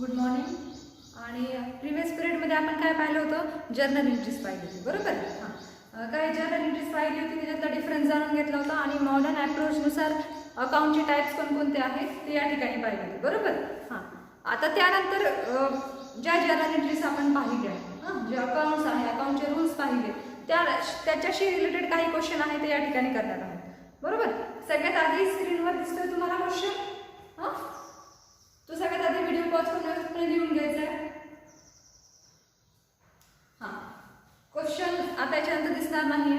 Good morning. आणि previous पिरियडमध्ये आपण काय पाहिलं होतं, जर्नल एंट्रीज पाहिली होती, बरोबर. काय जर्नल एंट्रीज पाहिली होती, त्याच्यातला डिफरन्स जाणून घेतला होता आणि मॉडर्न अप्रोचनुसार अकाउंटचे टाईप्स कोणकोणते आहेत ते या ठिकाणी पाहिजे होते, बरोबर. आता त्यानंतर ज्या जर्नल एंट्रीज आपण पाहिल्या, जे अकाउंट्स आहे, अकाउंटचे रूल्स पाहिले, त्याच्याशी रिलेटेड काही क्वेश्चन आहे ते या ठिकाणी करणार आहोत, बरोबर. सगळ्यात आधी स्क्रीनवर दिसतोय तुम्हाला क्वेश्चन. तो सगळ्यात आधी व्हिडिओ पॉज करून व्यवस्थितपणे लिहून घ्यायचा आहे. क्वेश्चन आता याच्यानंतर दिसणार नाही.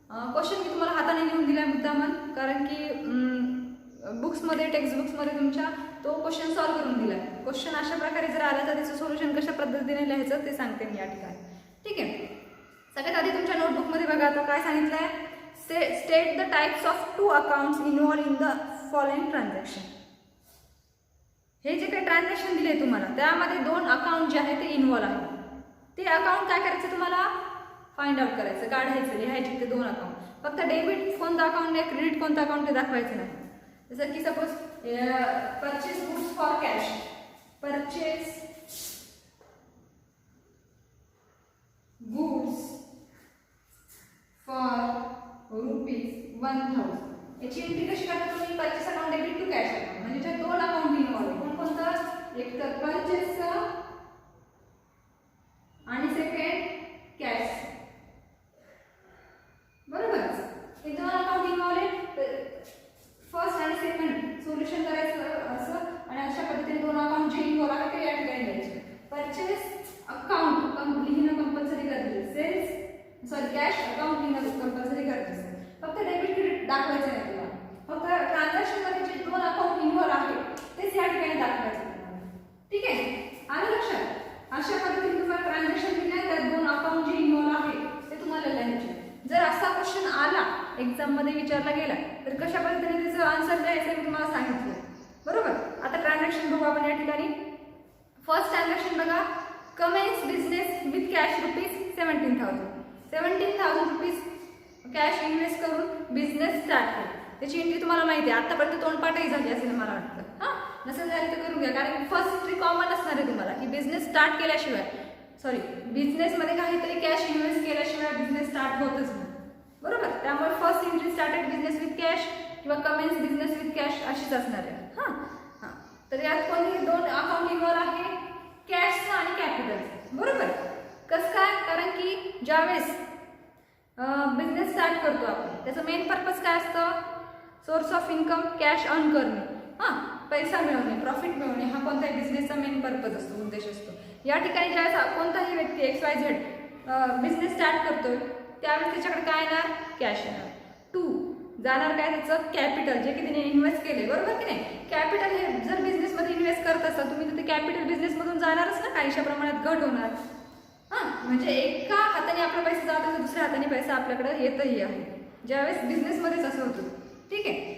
क्वेश्चन मी तुम्हाला हाताने लिहून दिलाय मुद्दामन, कारण की बुक्समध्ये, टेक्स्ट बुक्समध्ये तुमच्या तो क्वेश्चन सॉल्व्ह करून दिलाय. क्वेश्चन अशा प्रकारे जर आला तर त्याचं सोल्युशन कशा पद्धतीने लिहायचं ते सांगते मी या ठिकाणी, ठीक आहे. सगळ्यात आधी तुमच्या नोटबुकमध्ये बघा आता काय सांगितलंय. State the types of 2 accounts involve in the following transaction. हे जे काही ट्रान्झॅक्शन दिले तुम्हाला त्यामध्ये 2 अकाउंट जे आहे ते इन्व्हॉल्व आहे. ते अकाउंट काय करायचं, तुम्हाला फाइंड आउट करायचं, काढायचं, लिहायचे ते 2 अकाउंट. फक्त डेबिट कोणतं अकाउंट आहे, क्रेडिट कोणतं अकाउंट ते दाखवायचं नाही. जसं की suppose purchase goods for cash, purchase goods for ₹1000. याची एंट्री कशी करता तुम्ही, purchase account debit to cash account, म्हणजे त्या 2 अकाउंट इन्व्हॉल्व आहे. कोणकोणतं, एक तर परचेसचं आणि सेकंड कॅश, बरोबर. हे 2 अकाउंट इन्व्हॉल्व आहे. फर्स्ट आणि सेकंड सोल्युशन करायचं असं, आणि अशा पद्धतीने 2 अकाउंट जे इन्व्हॉल्व आहे ते या ठिकाणी द्यायचे. परचेस अकाउंट लिहिणं कंपल्सरी गरजेचं, सेल्स कॅश अकाउंट लिहिणं कंपल्सरी गरजेचं. फक्त डेबिट क्रेडिट दाखवायचं नाही तुम्हाला. फक्त ट्रान्झॅक्शन मध्ये जे 2 अकाउंट इन्व्हॉल्व आहे तेच या ठिकाणी दाखवायचं तुम्हाला, ठीक आहे. आलं लक्षात. अशा पद्धतीने तुम्हाला ट्रान्झॅक्शन दिले, त्यात 2 अकाउंट जे इन्व्हॉल्व आहे ते तुम्हाला लिहायचे. जर असा क्वेश्चन आला एक्झाम मध्ये विचारला गेला तर कशा पद्धतीने त्याचं आन्सर द्यायचं मी तुम्हाला सांगितलं, बरोबर. आता ट्रान्झॅक्शन बघू आपण या ठिकाणी. फर्स्ट ट्रान्झॅक्शन बघा, Cummins business with cash ₹17,000. 17,000 rupees cash invest करून बिझनेस स्टार्ट केला. त्याची एंट्री तुम्हाला माहिती आहे, आतापर्यंत तोंडपाठही झाली असेल मला वाटतं. नसेल झाली तर करून घ्या, कारण फर्स्ट एंट्री कॉमन असणार आहे तुम्हाला की बिझनेस स्टार्ट केल्याशिवाय, बिझनेसमध्ये काहीतरी कॅश इन्व्हेस्ट केल्याशिवाय बिझनेस स्टार्ट होतच नाही, बरोबर. त्यामुळे first entry started business with cash किंवा कमेन्स बिझनेस विथ कॅश अशीच असणार आहे. तर यात कोणते 2 अकाउंट इन्व्हॉल्व आहे, कॅशचं आणि कॅपिटलचं, बरोबर. कसं काय, कारण की ज्यावेळेस बिझनेस स्टार्ट करतो आपण, त्याचं मेन पर्पज काय असतं, source of income, cash earn करणे, पैसा मिळवणे, प्रॉफिट मिळवणे, हा कोणत्याही बिझनेसचा मेन पर्पज असतो, उद्देश असतो. या ठिकाणी ज्यावेळेस कोणताही व्यक्ती XYZ बिझनेस स्टार्ट करतोय त्यावेळेस त्याच्याकडे काय येणार, कॅश येणार. 2 जाणार काय, त्याचं कॅपिटल, जे की त्याने इन्व्हेस्ट केले, बरोबर की नाही. कॅपिटल हे जर बिझनेसमध्ये इन्व्हेस्ट करत असाल तुम्ही तर ते कॅपिटल बिझनेसमधून जाणारच ना, काहीशा प्रमाणात घट होणार. म्हणजे एका हाताने आपला पैसा जातो तर दुसऱ्या हाताने पैसा आपल्याकडे येतही आहे, ज्यावेळेस बिझनेसमध्येच असं होतं, ठीक आहे.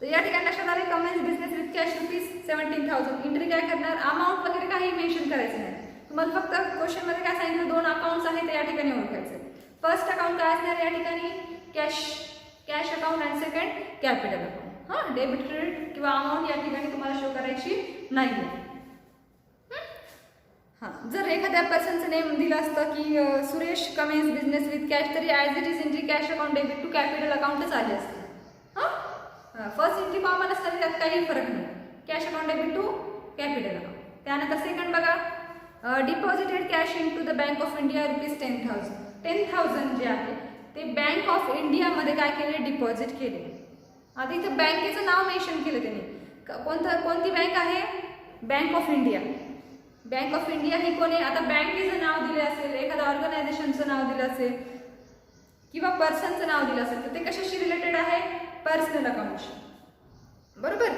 तर या ठिकाणी लक्षात आले, Cummins business with cash ₹17,000. Entry काय करणार, अमाऊंट वगैरे काही मेन्शन करायचं नाही तुम्हाला. फक्त क्वेश्चन मध्ये काय सांगितलं, 2 अकाउंट्स आहेत ते या ठिकाणी ओळखायचे. फर्स्ट अकाउंट काय असणार या ठिकाणी, कॅश अकाउंट आणि second capital account. Debit credit किंवा अमाऊंट या ठिकाणी तुम्हाला शो करायची नाही. जर एखाद्या पर्सनचं नेम दिलं असतं की Suresh commences business with cash, तरी as it is entry cash account debit to capital अकाउंटच आली असते. फर्स्ट एंट्री कॉमन असतात, त्यात काही फरक नाही, cash account debit to capital account. त्यानंतर सेकंड बघा, deposited cash in to the bank of India ₹10,000. 10,000 जे आहे ते बँक ऑफ इंडियामध्ये काय केले, डिपॉझिट केले. आता इथं बँकेचं नाव मेन्शन केलं त्यांनी. कोणती बँक आहे, bank of India. Bank of India ही कोणी, आता बँकेचं नाव दिलं असेल, एखाद्या ऑर्गनायझेशनचं नाव दिलं असेल किंवा पर्सनचं नाव दिलं असेल तर ते कशाशी रिलेटेड आहे, पर्सनल अकाउंटशी, बरोबर.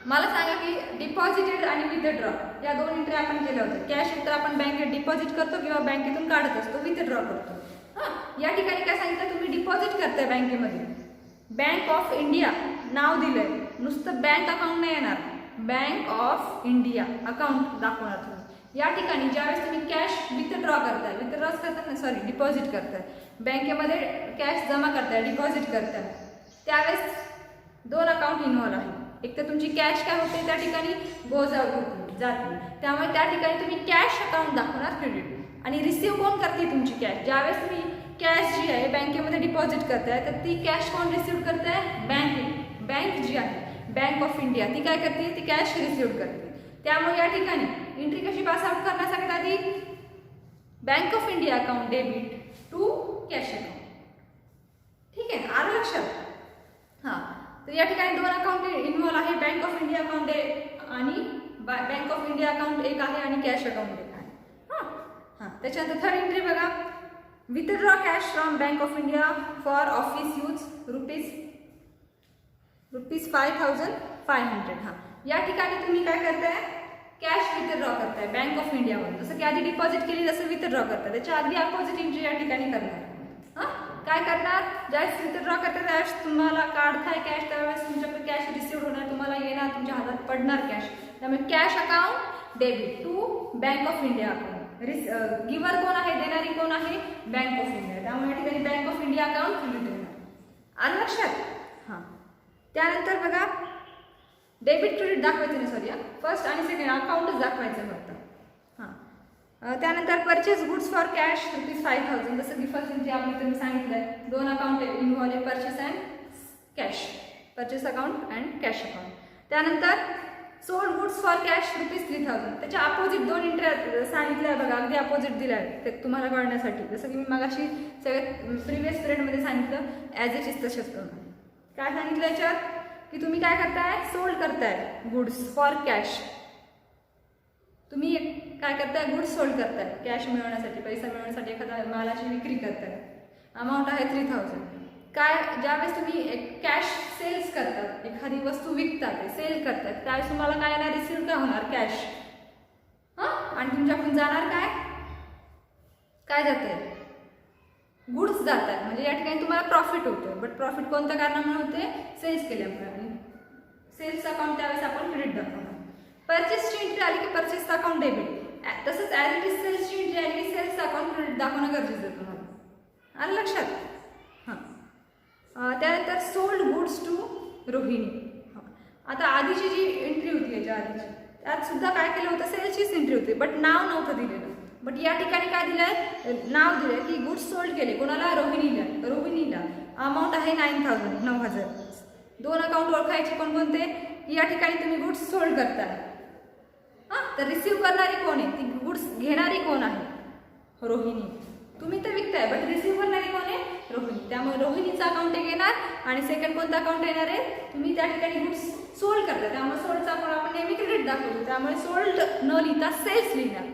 मला सांगा की डिपॉझिटेड आणि विथड्रॉ या 2 एंट्री आपण केल्या होत्या. कॅश एकतर आपण बँकेत डिपॉझिट करतो किंवा बँकेतून काढत असतो, विथड्रॉ करतो. या ठिकाणी काय सांगितलं, तुम्ही डिपॉझिट करताय बँकेमध्ये, बँक ऑफ इंडिया नाव दिलंय, नुसतं बँक अकाउंट नाही येणार, बँक ऑफ इंडिया अकाउंट दाखवणार तुम्ही. या ठिकाणी ज्यावेळेस तुम्ही कॅश विथड्रॉ करताय, डिपॉझिट करताय, बँकेमध्ये कॅश जमा करताय, डिपॉझिट करताय, त्यावेळेस 2 अकाउंट इन्व्हॉल्व आहे. एक तर तुमची कॅश काय होते त्या ठिकाणी गोज आउट होते, जात नाही. त्यामुळे त्या ठिकाणी तुम्ही कॅश अकाउंट दाखवणार क्रेडिट. आणि रिसिव्ह कोण करते तुमची कॅश? ज्यावेळेस तुम्ही कॅश जी आहे बँकेमध्ये डिपॉझिट करताय तर ती कॅश कोण रिसिव्ह करताय? बँक जी आहे बँक ऑफ इंडिया ती काय करते? ती कॅश रिसिव्ह करते. त्यामुळे या ठिकाणी एंट्री कशी पास आउट करणार सगळ्यात आधी? Bank of India account debit to cash account. ठीक आहे, आलं लक्षात? हां, तर या ठिकाणी दोन अकाउंट इन्व्हॉल्व आहे, बँक ऑफ इंडिया अकाउंट आणि बँक ऑफ इंडिया अकाउंट एक आहे आणि कॅश अकाउंट एक आहे. हां हां, त्याच्यानंतर थर्ड एंट्री बघा, withdraw cash from bank of India for office use rupees 5500. हां, या ठिकाणी तुम्ही काय करताय? कॅश विथड्रॉ करताय बँक ऑफ इंडियामध्ये. जसं की आधी डिपॉझिट केली तसं विथड्रॉ करताय, त्याच्या आधी अपोजिट एंट्री या ठिकाणी करणार. हां, काय करणार? ज्यावेळेस विथड्रॉ करताय त्यावेळेस तुम्हाला काढताय कॅश, त्यावेळेस तुमच्याकडे कॅश रिसिव्ह होणार, तुम्हाला येणार, तुमच्या हातात पडणार कॅश. त्यामुळे cash account debit to bank of India account. Giver कोण आहे? देणारी कोण आहे? Bank of India. त्यामुळे या ठिकाणी bank of India account credit होणार. आलं लक्षात? हां, त्यानंतर बघा डेबिट क्रेडिट दाखवायचं नाही, सॉरी, फर्स्ट आणि सेकंड अकाउंटच दाखवायचं फक्त. हां, त्यानंतर परचेस गुड्स फॉर कॅश ₹5000. जसं की फर्स्ट एंट्री आपली तुम्ही सांगितलंय, दोन अकाउंट इन्व्हॉल्व आहे, purchase and cash, purchase account and cash account. त्यानंतर सोल्ड गुड्स फॉर कॅश ₹3000. त्याच्या अपोजिट दोन एंट्री सांगितल्या बघा, अगदी अपोजिट दिल्या आहेत ते तुम्हाला कळण्यासाठी. जसं की मी मगाशी सगळ्यात प्रिव्हियस पिरियडमध्ये सांगितलं, ॲज इट इज तसेच करून. काय सांगितलं याच्यात? की तुम्ही काय करताय? सोल्ड करताय गुड्स फॉर कॅश. तुम्ही काय करताय? गुड्स सोल्ड करताय कॅश मिळवण्यासाठी, पैसा मिळवण्यासाठी एखाद्या मालाची विक्री करताय. अमाऊंट आहे 3000. काय ज्यावेळेस तुम्ही कॅश सेल्स करतात, एखादी वस्तू विकतात, सेल करतात, त्यावेळेस तुम्हाला काय येणार? रिसिव्ह काय होणार? कॅश. हां, आणि तुमच्याकडून जाणार काय? काय जात आहे? गुड्स जात आहेत. म्हणजे या ठिकाणी तुम्हाला प्रॉफिट होतं. बट प्रॉफिट कोणत्या कारणामुळे होते? सेल्स केल्यामुळे. आणि सेल्स अकाउंट त्यावेळेस आपण क्रेडिट दाखवणार. परचेसची एंट्री आली की परचेस अकाउंट डेबिट. तसंच ॲज इट इज सेल्सची एंट्री आली की सेल्स अकाउंट क्रेडिट दाखवणं गरजेचं आहे तुम्हाला. आलं लक्षात? हां, त्यानंतर सोल्ड गुड्स टू रोहिणी. हां, आता आधीची जी एंट्री होती याच्या आधीची, त्यात सुद्धा काय केलं होतं? सेल्सचीच एंट्री होती, बट नाव नव्हतं दिलेलं. बट या ठिकाणी काय दिलंय? नाव दिलंय की गुड्स सोल्ड केले. कोणाला? रोहिणीला. अमाऊंट आहे 9,000. दोन अकाउंट ओळखायचे कोणकोणते? की या ठिकाणी तुम्ही गुड्स सोल्ड करताय. हां, तर रिसिव्ह करणारी कोण आहे? ती गुड्स घेणारी कोण आहे? रोहिणी. तुम्ही तर विकताय बट रिसिव्ह करणारी कोण आहे? रोहिणी. त्यामुळे रोहिणीचा अकाउंट एक येणार. आणि सेकंड कोणता अकाउंट येणार आहे? तुम्ही त्या ठिकाणी गुड्स सोल्ड करताय, त्यामुळे सोल्डचा अकाउंट आपण नेहमी क्रेडिट दाखवतो. त्यामुळे सोल्ड न लिहिता सेल्स लिहिणार.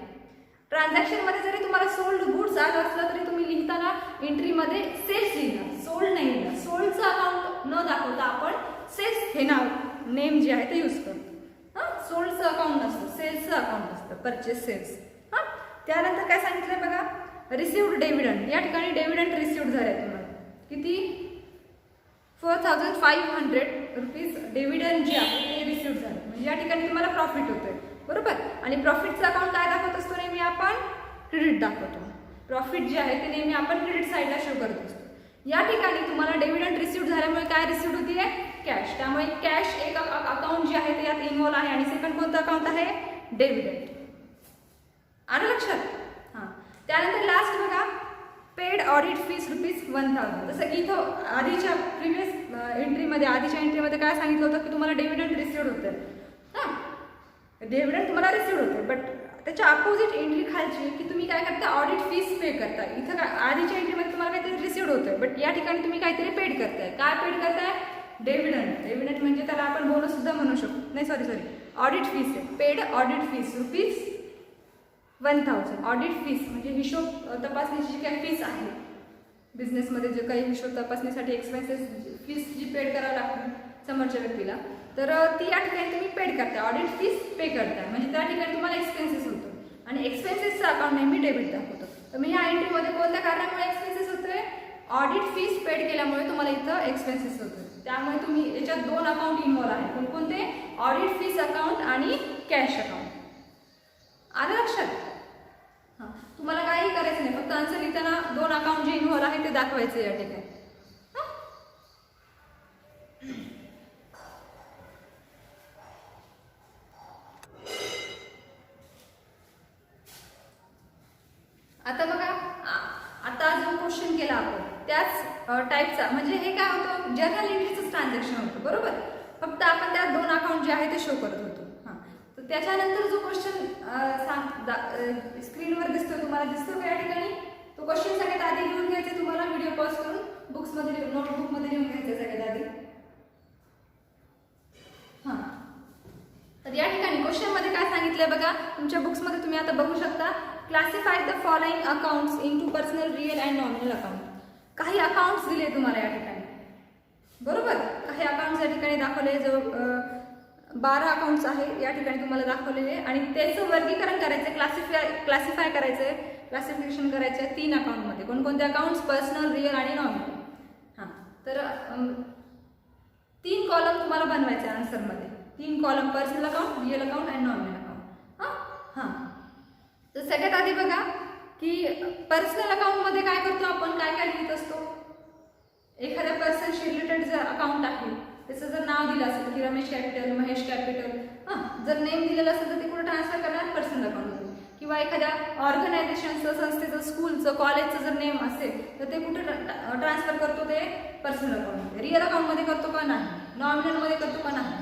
ट्रान्झॅक्शनमध्ये जरी तुम्हाला सोल्ड गुड्स आलं असलं तरी तुम्ही लिहिताना एंट्रीमध्ये सेल्स लिहिणार, सोल्ड नाही लिहिणार. सोल्डचं अकाउंट न दाखवता आपण सेल्स हे नाव नेम जे आहे ते यूज करतो. हां, सोल्डचं अकाउंट नसतं, सेल्सचं अकाउंट असतं, परचेस सेल्स. हां, त्यानंतर काय सांगितलं बघा, रिसिव्ड डिव्हिडंड. या ठिकाणी डिव्हिडंड रिसिव्ड झाले तुम्हाला किती? 4500 रुपीज डिव्हिडंड जे आहे ते रिसिव्ड झाले. म्हणजे या ठिकाणी तुम्हाला प्रॉफिट होतोय, बरोबर. आणि प्रॉफिटचं अकाउंट काय दाखवत असतो? नेहमी आपण क्रेडिट दाखवतो. प्रॉफिट जे आहे ते नेहमी आपण क्रेडिट साईडला शो करत असतो. या ठिकाणी तुम्हाला डिव्हिडंड रिसिव्ड झाल्यामुळे काय रिसिव्ड होतीये? कॅश. त्यामुळे कॅश एक अकाउंट जे आहे ते यात इन्व्हॉल्व आहे. आणि सेकंड कोणतं अकाउंट आहे? डिव्हिडंड. आलं लक्षात? हां, त्यानंतर लास्ट बघा, पेड ऑडिट फीस ₹1000. जसं की इथं आधीच्या प्रिव्हियस एंट्रीमध्ये काय सांगितलं होतं की तुम्हाला डिव्हिडंड रिसिव्ड होतं. हां, डिव्हिडंड तुम्हाला रिसिव्ड होते, बट त्याच्या अपोजिट एंट्री खालची की तुम्ही काय करता? ऑडिट फीस पे करता. इथं काय आधीच्या एंट्रीमध्ये तुम्हाला काहीतरी रिसिव्ड होतं, बट या ठिकाणी तुम्ही काहीतरी पेड करताय. काय पेड करताय? डिव्हिडंड. डिव्हिडंड म्हणजे त्याला आपण बोनस सुद्धा म्हणू शकतो. नाही, सॉरी, ऑडिट फीस आहे. Paid audit fees ₹1000. Audit fees म्हणजे हिशोब तपासणीची जी काही फीस आहे बिझनेसमध्ये, जे काही हिशोब तपासणीसाठी एक्सपेन्सेस फीस जी पेड करावी लागते समोरच्या व्यक्तीला, तर ती या ठिकाणी तुम्ही पेड करताय. ऑडिट फीस पे करताय म्हणजे त्या ठिकाणी तुम्हाला एक्सपेन्सेस होतो. आणि एक्सपेन्सेसचं अकाउंट नेहमी डेबिट दाखवतो. तर मी ह्या एंट्रीमध्ये कोणत्या कारणामुळे एक्सपेन्सेस होतोय? ऑडिट फीस पेड केल्यामुळे तुम्हाला इथं एक्सपेन्सेस होतोय. त्यामुळे तुम्ही याच्यात दोन अकाउंट इन्व्हॉल्व आहे. कोणकोणते? ऑडिट फीस अकाउंट आणि कॅश अकाउंट. आलं लक्षात? हां, तुम्हाला काही करायचं नाही, फक्त आन्सर लिहिताना दोन अकाउंट जे इन्व्हॉल्व आहे ते दाखवायचे या ठिकाणी. टाईपचा, म्हणजे हे काय होतं, जर्नल एंट्रीचंच ट्रान्झॅक्शन होतं, बरोबर. फक्त आपण त्या 2 अकाउंट जे आहे ते शो करत होतो. हां, तर त्याच्यानंतर जो क्वेश्चन स्क्रीनवर दिसतो, तुम्हाला दिसतो का या ठिकाणी, तो क्वेश्चन सगळ्यात आधी लिहून घ्यायचे तुम्हाला, व्हिडिओ पॉज करून बुक्समध्ये नोटबुकमध्ये लिहून घ्यायचे सगळ्यात आधी. हां, तर या ठिकाणी क्वेश्चनमध्ये काय सांगितलंय बघा, तुमच्या बुक्समध्ये तुम्ही आता बघू शकता. Classify the following accounts into personal, real and nominal account. काही अकाउंट्स दिले तुम्हाला या ठिकाणी, बरोबर. काही अकाउंट्स या ठिकाणी दाखवले, जो 12 अकाउंट्स आहे या ठिकाणी तुम्हाला दाखवलेले, आणि त्याचं वर्गीकरण करायचं, क्लासिफाय करायचंय, क्लासिफिकेशन करायचं आहे 3 अकाउंटमध्ये. कोणकोणते अकाउंट्स, पर्सनल, रिअल आणि नॉमिनल. हां, तर 3 कॉलम तुम्हाला बनवायचे आन्सरमध्ये. 3 column, personal account, real account and nominal account. हां, तर सगळ्यात आधी बघा की पर्सनल अकाउंटमध्ये काय करतो आपण, काय काय लिहित असतो. एखाद्या पर्सनशी रिलेटेड जर अकाउंट आहे, त्याचं जर नाव दिलं असेल की रमेश कॅपिटल, महेश कॅपिटल, जर नेम दिलेलं असेल तर ते कुठं ट्रान्सफर करणार, पर्सनल अकाउंटमध्ये. किंवा एखाद्या ऑर्गनायझेशनचं, संस्थेचं, स्कूलचं, कॉलेजचं जर नेम असेल तर ते कुठं ट्रान्सफर करतो, ते पर्सनल अकाउंटमध्ये. रिअल अकाउंटमध्ये करतो का नाही, नॉमिनलमध्ये करतो का नाही.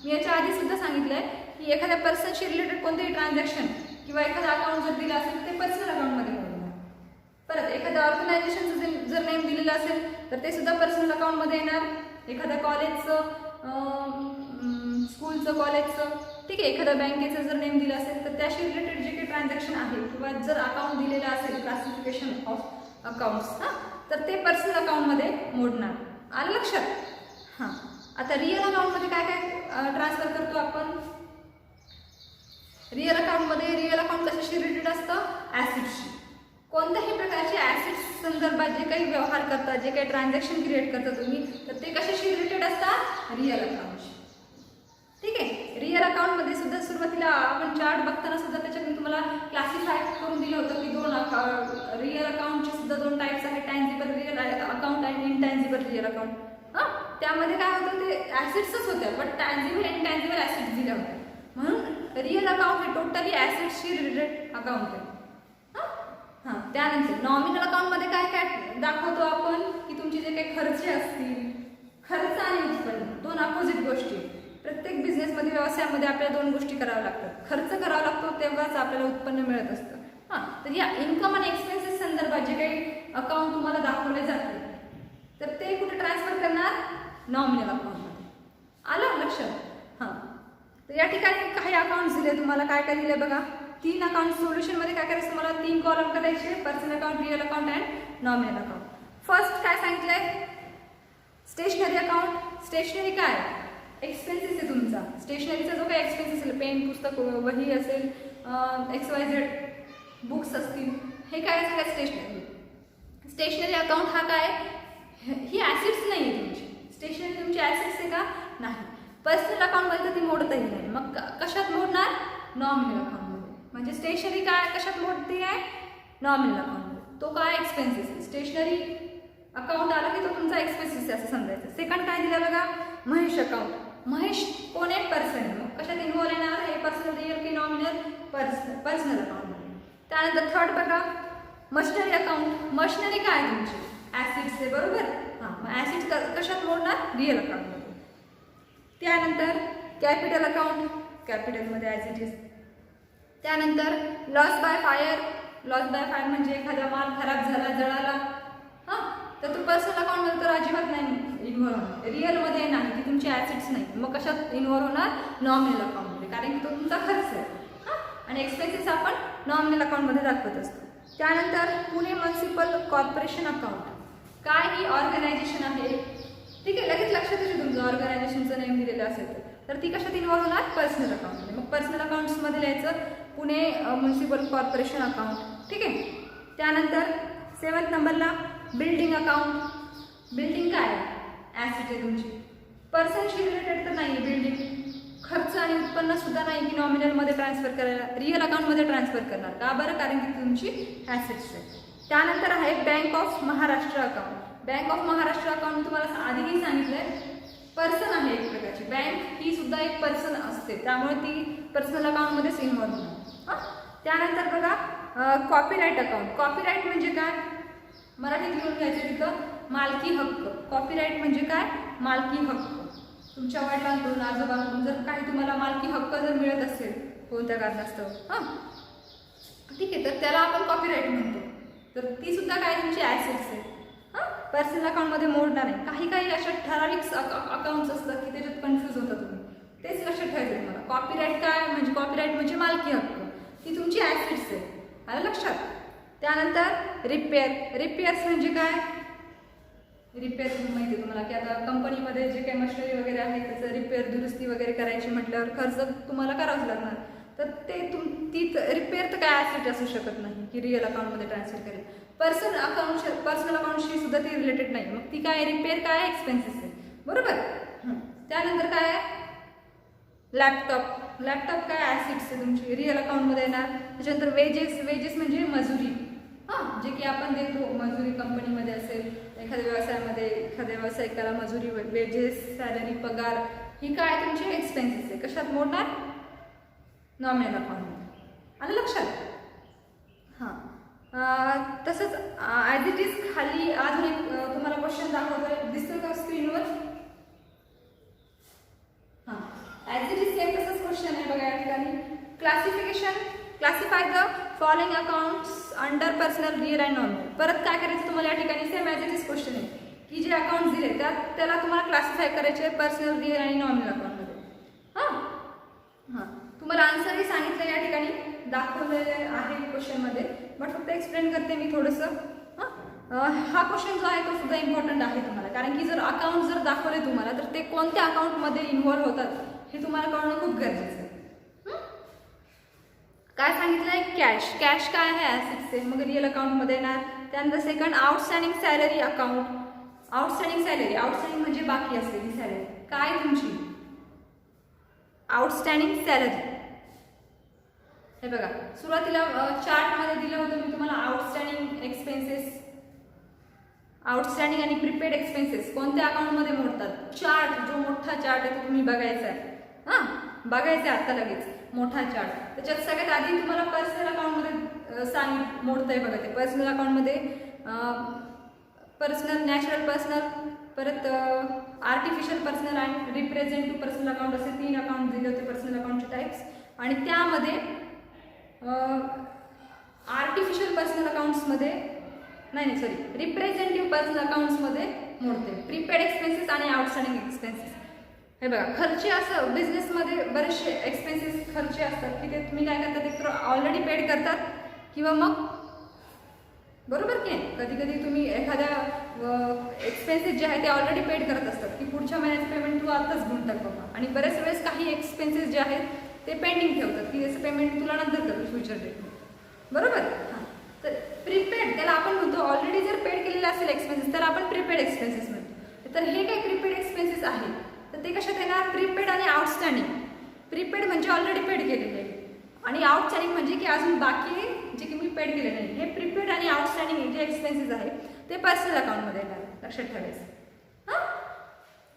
मी याच्या आधी सुद्धा सांगितलंय की एखाद्या पर्सनशी रिलेटेड कोणतेही ट्रान्झॅक्शन किंवा एखादा अकाउंट जर दिलं असेल तर ते पर्सनल अकाउंटमध्ये होणार. परत एखाद्या ऑर्गनायझेशनचं जर नेम दिलेलं असेल तर ते सुद्धा पर्सनल अकाउंटमध्ये येणार. एखाद्या कॉलेजचं, स्कूलचं, कॉलेजचं, ठीक आहे, एखाद्या बँकेचं जर नेम दिलं असेल तर त्याशी रिलेटेड जे काही ट्रान्झॅक्शन आहे किंवा जर अकाउंट दिलेलं असेल, क्लासिफिकेशन ऑफ अकाउंट्स, तर ते पर्सनल अकाउंटमध्ये मोडणार. आलं लक्षात. हां, आता रिअल अकाउंटमध्ये काय काय ट्रान्सफर करतो आपण. रिअल अकाउंटमध्ये, रिअल अकाउंट कशाशी रिलेटेड असतं, ॲसिड्सशी. कोणत्याही प्रकारचे ॲसिड्स संदर्भात जे काही व्यवहार करतात, जे काही ट्रान्झॅक्शन क्रिएट करता तुम्ही, तर ते कशाशी रिलेटेड असतात, रिअल अकाउंटशी. ठीक आहे. रिअल अकाउंटमध्ये सुद्धा सुरुवातीला आपण चार्ट बघताना सुद्धा त्याच्यातून तुम्हाला क्लासिफाय करून दिलं होतं की 2 रिअल अकाउंटचे सुद्धा 2 टाईप्स आहेत, टँजिबल रिअल अकाउंट आणि इनटँजिबल रिअल अकाउंट. त्यामध्ये काय होतं, ते ॲसिड्सच होत्या, पण टँजिबल आणि इनटँजिबल ॲसिड्स दिल्या होत्या. म्हणून रिअल अकाउंट हे टोटली ॲसिड्सशी रिलेटेड अकाउंट आहे. हां, त्यानंतर नॉमिनल अकाउंटमध्ये काय काय दाखवतो आपण की तुमचे जे काही खर्च असतील, खर्च आणि उत्पन्न 2 अपोजिट गोष्टी. प्रत्येक बिझनेसमध्ये, व्यवसायामध्ये आपल्याला 2 गोष्टी कराव्या लागतात. खर्च करावा लागतो तेव्हाच आपल्याला उत्पन्न मिळत असतं. हां, तर या इन्कम आणि एक्सपेन्सेस संदर्भात जे काही अकाउंट तुम्हाला दाखवले जाते तर ते कुठे ट्रान्सफर करणार, नॉमिनल अकाउंटमध्ये. आलं लक्षात. हां, तर या ठिकाणी काही अकाउंट्स दिले तुम्हाला, काय काय दिले बघा. 3 अकाउंट सोल्युशनमध्ये काय करायचं तुम्हाला, 3 कॉलम करायचे, personal account, real account and nominal account. First काय सांगितलंय, स्टेशनरी अकाउंट. स्टेशनरी काय, एक्सपेन्सेस आहे तुमचा. स्टेशनरीचा जो काही एक्सपेन्सेस असेल, पेन, पुस्तक, वही असेल, XYZ बुक्स असतील, हे काय सगळ्यात स्टेशनरी. स्टेशनरी अकाउंट हा काय, ही ॲसिड्स नाही आहे तुमची. स्टेशनरी तुमची ॲसिड्स आहे का, नाही. पर्सनल अकाउंटमध्ये तर ती मोडतही नाही. मग कशात मोडणार, नॉमिनल अकाउंटमध्ये. म्हणजे स्टेशनरी काय कशात मोडते आहे, नॉमिनल अकाउंटमध्ये. तो काय, एक्सपेन्सेस. स्टेशनरी अकाउंट आला की तो तुमचा एक्सपेन्सेस असं समजायचं. सेकंड काय दिलं बघा, महेश अकाउंट. महेश कोण आहे, पर्सन. मग कशात इन्व्हॉल्व येणार, हे पर्सनल, रिअल की नॉमिनल, पर्सनल अकाउंटमध्ये. त्यानंतर थर्ड बघा, मशिनरी अकाउंट. मशिनरी काय तुमची, ॲसिड्स आहे, बरोबर. हां, मग ॲसिड्स कशात मोडणार, रिअल अकाउंटमध्ये. त्यानंतर कॅपिटल अकाउंट, कॅपिटलमध्ये ॲज इट इज. त्यानंतर loss by fire. Loss by fire म्हणजे एखादा माल खराब झाला, जळाला, हां, तर तो पर्सनल अकाउंटमध्ये तर अजिबात नाही इन्व्हॉल्व होणार. रिअलमध्ये नाही, की तुमची ॲसिड्स नाही. मग कशात इन्व्हॉल्व होणार, नॉमिनल अकाउंटमध्ये, कारण की तो तुमचा खर्च आहे. हां, आणि एक्सपेन्सेस आपण नॉमिनल अकाउंटमध्ये दाखवत असतो. त्यानंतर पुणे म्युनिसिपल कॉर्पोरेशन अकाउंट. काय, ही ऑर्गनायझेशन आहे, ठीक आहे. लगेच लक्षात येईल तुमचं ऑर्गनायझेशनचं नेम दिलेलं असेल तर ती कशात इन्व्हॉल्व होणार, पर्सनल अकाउंटमध्ये. मग पर्सनल अकाउंट्समध्ये लिहायचं पुणे म्युनिसिपल कॉर्पोरेशन अकाउंट, ठीक आहे. त्यानंतर 7th नंबरला बिल्डिंग अकाउंट. बिल्डिंग काय, ॲसिड आहे तुमची. पर्सनशी रिलेटेड तर नाही बिल्डिंग. खर्च आणि उत्पन्न सुद्धा नाही की नॉमिनलमध्ये ट्रान्सफर करायला, रिअल अकाउंटमध्ये ट्रान्सफर करणार का, बरं, कारण की तुमची ॲसिड्स आहे. त्यानंतर आहे bank of Maharashtra account. Bank of Maharashtra account तुम्हाला आधीही सांगितलंय, पर्सन आहे एक प्रकारची. बँक ही सुद्धा एक पर्सन असते, त्यामुळे ती पर्सनल अकाउंटमध्येच इन्व्हॉल्व होणार. त्यानंतर बघा कॉपीराईट अकाउंट. कॉपीराईट म्हणजे काय, मराठीत लिहून घ्यायचं तिथं, मालकी हक्क. कॉपीराईट म्हणजे काय? मालकी हक्क. तुमच्या वडिलांकडून आजोबांकडून जर काही तुम्हाला मालकी हक्क जर मिळत असेल कोणत्या कारणास्तव, हां ठीक आहे, तर त्याला आपण कॉपीराईट म्हणतो. तर ती सुद्धा काय तुमची ॲसेट्स आहे. हां पर्सनल अकाउंटमध्ये मोडणार नाही. काही काही अशा ठराविक अकाउंट्स असतात की त्याच्यात कन्फ्यूज होता तुम्ही, तेच लक्षात ठेवायचं तुम्हाला. कॉपीराईट काय म्हणजे? कॉपीराईट म्हणजे मालकी हक्क, ती तुमची ॲसेट्स आहे. आलं लक्षात? त्यानंतर रिपेअर्स म्हणजे काय? रिपेअर माहिती आहे तुम्हाला की आता कंपनीमध्ये जे काही मशिनरी वगैरे आहे त्याचं रिपेअर दुरुस्ती वगैरे करायची म्हटल्यावर खर्च तुम्हाला करावंच लागणार. तर ते ती रिपेअर तर काय ॲसेट असू शकत नाही की रिअल अकाउंटमध्ये ट्रान्सफर करेल. पर्सनल अकाउंटशी सुद्धा ती रिलेटेड नाही. मग ती काय? रिपेअर काय? एक्सपेन्सेस आहे. बरोबर. त्यानंतर काय आहे? लॅपटॉप काय? ॲसेट्स आहे तुमची, रिअल अकाउंटमध्ये येणार. त्याच्यानंतर वेजेस म्हणजे मजुरी, हां जे की आपण देतो मजुरी कंपनीमध्ये असेल, एखाद्या व्यवसायामध्ये एखाद्या व्यावसायिकाला मजुरी, वेजेस, सॅलरी, पगार, ही काय तुमची एक्सपेन्सेस आहे. कशात मोडणार? नॉमिनल अकाउंटमध्ये. आलं लक्षात? हां तसंच ॲज इट इज खाली अजून एक तुम्हाला क्वेश्चन दाखवतोय, दिसतो का स्क्रीनवर? हां ॲज इट इज सेम तसंच क्वेश्चन आहे बघा या ठिकाणी. Classify the following accounts under personal, real and nominal. परत काय करायचं तुम्हाला या ठिकाणी? Same as it is question आहे की जे अकाउंट दिले त्याला तुम्हाला क्लासिफाय करायचे पर्सनल, रिअल आणि नॉमिनल अकाउंटमध्ये. हां तुम्हाला आन्सरही सांगितलं या ठिकाणी दाखवलेले आहे क्वेश्चनमध्ये, बट फक्त एक्सप्लेन करते मी थोडंसं. हा क्वेश्चन जो आहे तो सुद्धा इम्पॉर्टंट आहे तुम्हाला, कारण की जर अकाउंट जर दाखवले तुम्हाला तर ते कोणत्या अकाउंटमध्ये इन्व्हॉल्व्ह होतात हे तुम्हाला कळणं खूप गरजेचं आहे. काय सांगितलंय? कॅश काय आहे? ॲसेट्स आहे. मग रिअल अकाउंटमध्ये येणार. त्यानंतर second outstanding salary account. Outstanding म्हणजे बाकी असलेली सॅलरी. काय तुमची? Outstanding salary. हे बघा सुरुवातीला चार्टमध्ये दिलं होतं मी तुम्हाला आउटस्टँडिंग एक्सपेन्सेस, आउटस्टँडिंग आणि प्रीपेड एक्सपेन्सेस कोणत्या अकाउंटमध्ये मोडतात. चार्ट जो मोठा चार्ट आहे तो तुम्ही बघायचा आहे. हां बघायचं आहे आत्ता लगेच मोठा चार्ट. त्याच्यात सगळ्यात आधी तुम्हाला पर्सनल अकाउंटमध्ये मोडतंय बघा ते. पर्सनल अकाउंटमध्ये पर्सनल, नॅचरल पर्सनल, परत आर्टिफिशियल पर्सनल आणि रिप्रेझेंटेटिव्ह पर्सनल अकाउंट असे 3 अकाउंट दिले होते पर्सनल अकाउंटचे टाईप्स. आणि त्यामध्ये आर्टिफिशियल पर्सनल अकाउंट्समध्ये रिप्रेझेंटेटिव्ह पर्सनल अकाउंट्समध्ये मोडते प्रीपेड एक्सपेन्सेस आणि आउटस्टँडिंग एक्सपेन्सेस. हे बघा खर्चे असं बिझनेसमध्ये बरेचसे एक्सपेन्सेस खर्चे असतात की ते तुम्ही काय करता ते ऑलरेडी पेड करतात किंवा मग बरोबर की कधी कधी तुम्ही एखाद्या एक्सपेन्सेस जे आहे ते ऑलरेडी पेड करत असतात की पुढच्या महिन्याचं पेमेंट तू आताच घेऊन टाक बाबा. आणि बरेच वेळेस काही एक्सपेन्सेस जे आहेत ते पेंडिंग ठेवतात की याचं पेमेंट तुला नंतर करू फ्युचर डेट. बरोबर. हां तर प्रीपेड त्याला आपण म्हणतो ऑलरेडी जर पेड केलेले असेल एक्सपेन्सेस तर आपण प्रीपेड एक्सपेन्सेस म्हणतो. तर हे काही प्रीपेड एक्सपेन्सेस आहे तर ते कशात येणार? प्रीपेड आणि आउटस्टँडिंग. प्रीपेड म्हणजे ऑलरेडी पेड केलेले आहे आणि आउटस्टँडिंग म्हणजे की अजून बाकी जे की मी पेड केले नाही. हे प्रीपेड आणि आउटस्टँडिंग जे एक्सपेन्सेस आहेत ते पर्सनल अकाउंटमध्ये येणार. लक्षात ठेवायचं.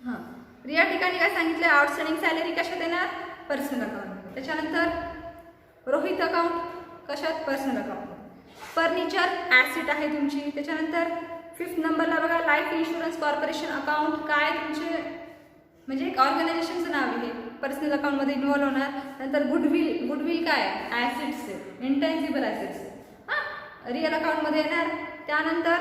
हां या ठिकाणी काय सांगितलं? आउटस्टँडिंग सॅलरी कशात येणार? पर्सनल अकाउंटमध्ये. त्याच्यानंतर रोहित अकाउंट कशात? पर्सनल अकाउंटमध्ये. फर्निचर ॲसेट आहे तुमची. त्याच्यानंतर 5th नंबरला बघा लाईफ इन्शुरन्स कॉर्पोरेशन अकाउंट. काय तुमचे म्हणजे एक ऑर्गनायझेशनचं नाव आहे, पर्सनल अकाउंटमध्ये इन्व्हॉल्व होणार. नंतर गुडविल काय आहे? ॲसेट्स आहे, इंटेन्सिबल ॲसेट्स. हां रिअल अकाउंटमध्ये येणार. त्यानंतर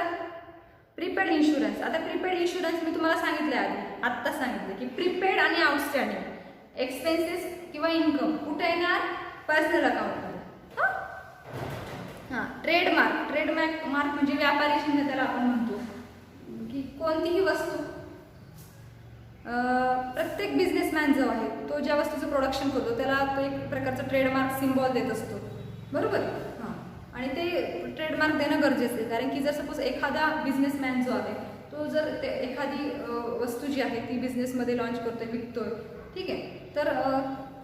प्रीपेड इन्शुरन्स. आता प्रीपेड इन्शुरन्स मी तुम्हाला सांगितलं आत्ता सांगितलं की प्रीपेड आणि आउटस्टँडिंग एक्सपेन्सेस किंवा इन्कम कुठे येणार? पर्सनल अकाउंटमध्ये. हां ट्रेडमार्क म्हणजे व्यापारी चिन्ह त्याला आपण म्हणतो की कोणतीही वस्तू प्रत्येक बिझनेसमॅन जो आहे तो ज्या वस्तूचं प्रोडक्शन करतो त्याला तो एक प्रकारचा ट्रेडमार्क सिम्बॉल देत असतो. बरोबर. हां आणि ते ट्रेडमार्क देणं गरजेचं आहे कारण की जर सपोज एखादा बिझनेसमॅन जो आहे तो जर ते एखादी वस्तू जी आहे ती बिझनेसमध्ये लॉन्च करतोय, विकतोय, ठीक आहे, तर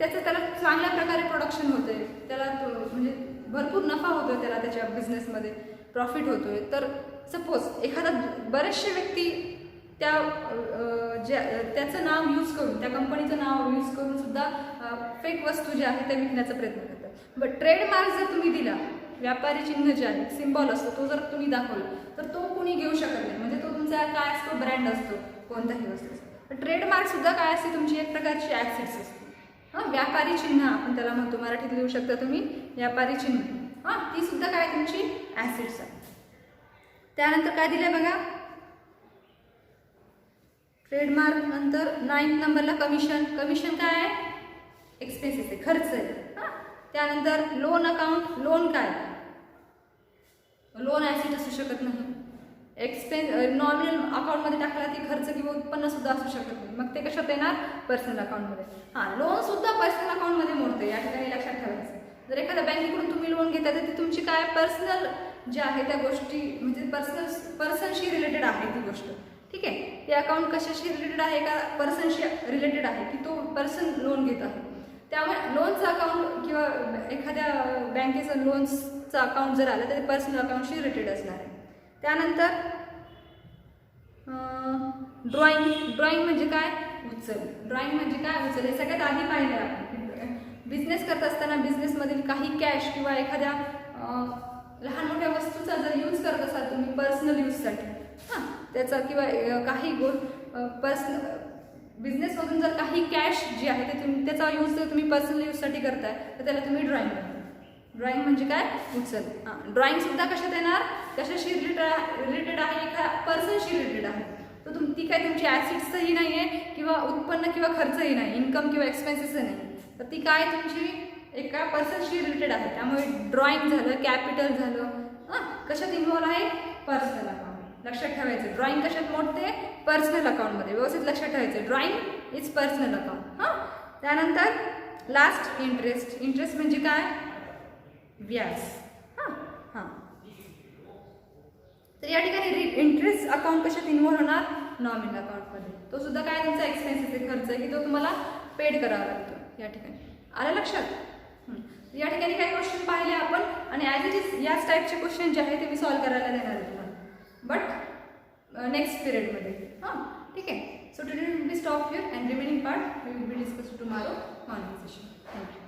त्याला चांगल्या प्रकारे प्रोडक्शन होतंय, त्याला म्हणजे भरपूर नफा होतोय, त्याला त्याच्या बिझनेसमध्ये प्रॉफिट होतोय. तर सपोज एखादा बरेचसे व्यक्ती त्याचं नाव यूज करून त्या कंपनीचं नाव यूज करून सुद्धा फेक वस्तू ज्या आहेत त्या विकण्याचा प्रयत्न करतात. बट ट्रेडमार्क जर तुम्ही दिला, व्यापारी चिन्ह जे आहे सिम्बॉल असतो तो जर तुम्ही दाखवला तर तो कोणी घेऊ शकत नाही. म्हणजे तो तुमचा वस्तूचा काय असतो, ब्रँड असतो कोणत्याही वस्तूचा. ट्रेडमार्क सुद्धा काय असते, तुमची एक प्रकारची ॲसेट्स असते. हां, व्यापारी चिन्ह आपण त्याला म्हणतो, मराठीत लिहू शकता तुम्ही व्यापारी चिन्ह. हां, ती सुद्धा काय तुमची ॲसेट्स आहे. त्यानंतर काय दिलं बघा, ट्रेडमार्क नंतर 9th नंबरला कमिशन. कमिशन काय आहे, एक्सपेन्सेस आहे, खर्च आहे. हां, त्यानंतर लोन अकाउंट. लोन काय, लोन ॲसेट असू शकत नाही. नॉमिनल अकाउंटमध्ये टाकला ती खर्च किंवा उत्पन्न सुद्धा असू शकत नाही, मग ते कशात येणार, पर्सनल अकाउंटमध्ये. हां, लोन सुद्धा पर्सनल अकाउंटमध्ये मोडते, या ठिकाणी लक्षात ठेवायचं. जर एखाद्या बँकेकडून तुम्ही लोन घेता तर ती तुमची काय पर्सनल जे आहे त्या गोष्टी म्हणजे पर्सनशी रिलेटेड आहे ती गोष्ट. ठीक आहे, ते अकाउंट कशाशी रिलेटेड आहे का, पर्सनशी रिलेटेड आहे की तो पर्सन लोन घेत आहे. त्यामुळे लोनचं अकाउंट किंवा एखाद्या बँकेचं लोन्सचं अकाउंट जर आलं तर ते पर्सनल अकाउंटशी रिलेटेड असणार आहे. त्यानंतर ड्रॉइंग म्हणजे काय, उचल. ड्रॉइंग म्हणजे काय, उचल. हे सगळ्यात आधी पाहिलं आपण. बिझनेस करत असताना बिझनेसमधील काही कॅश किंवा एखाद्या लहान मोठ्या वस्तूचा जर यूज करत असाल तुम्ही पर्सनल यूजसाठी, हां, त्याचा किंवा काही पर्सनल बिझनेसमधून जर काही कॅश जी आहे ते त्याचा यूज जर तुम्ही पर्सनल यूजसाठी करताय तर त्याला तुम्ही ड्रॉइंग करता. ड्रॉइंग म्हणजे काय, उचल. हां, ड्रॉइंग सुद्धा कशात येणार, कशाशी रिलेटेड आहे, एका पर्सनशी रिलेटेड आहे. तर ती काय तुमची ॲसेट्सही नाही आहे किंवा उत्पन्न किंवा खर्चही नाही, इन्कम किंवा एक्सपेन्सेसही नाही, तर ती काय तुमची एका पर्सनशी रिलेटेड आहे. त्यामुळे ड्रॉइंग झालं, कॅपिटल झालं. हां, कशात इन्व्हॉल्व आहे, पर्सनल अकाउंट. लक्षात ठेवायचं, ड्रॉइंग कशात मोडते, पर्सनल अकाउंटमध्ये. व्यवस्थित लक्षात ठेवायचं, ड्रॉइंग इज पर्सनल अकाउंट. हां, त्यानंतर लास्ट इंटरेस्ट. इंटरेस्ट म्हणजे काय, व्याज. हां हां, तर या ठिकाणी इंटरेस्ट अकाउंट कशात इन्व्हॉल्व होणार, नॉमिनल अकाउंटमध्ये. तो सुद्धा काय तुमचा एक्सपेन्सेस खर्च आहे की तो तुम्हाला पेड करावा लागतो. या ठिकाणी आलं लक्षात. या ठिकाणी काही क्वेश्चन पाहिले आपण आणि ॲज इट इज याच टाईपचे क्वेश्चन जे आहे ते मी सॉल्व्ह करायला देणार आहे तुम्हाला, बट नेक्स्ट पिरियडमध्ये. हां, ठीक आहे. So today will be stop here and remaining part we will be discuss tomorrow morning session. Thank you.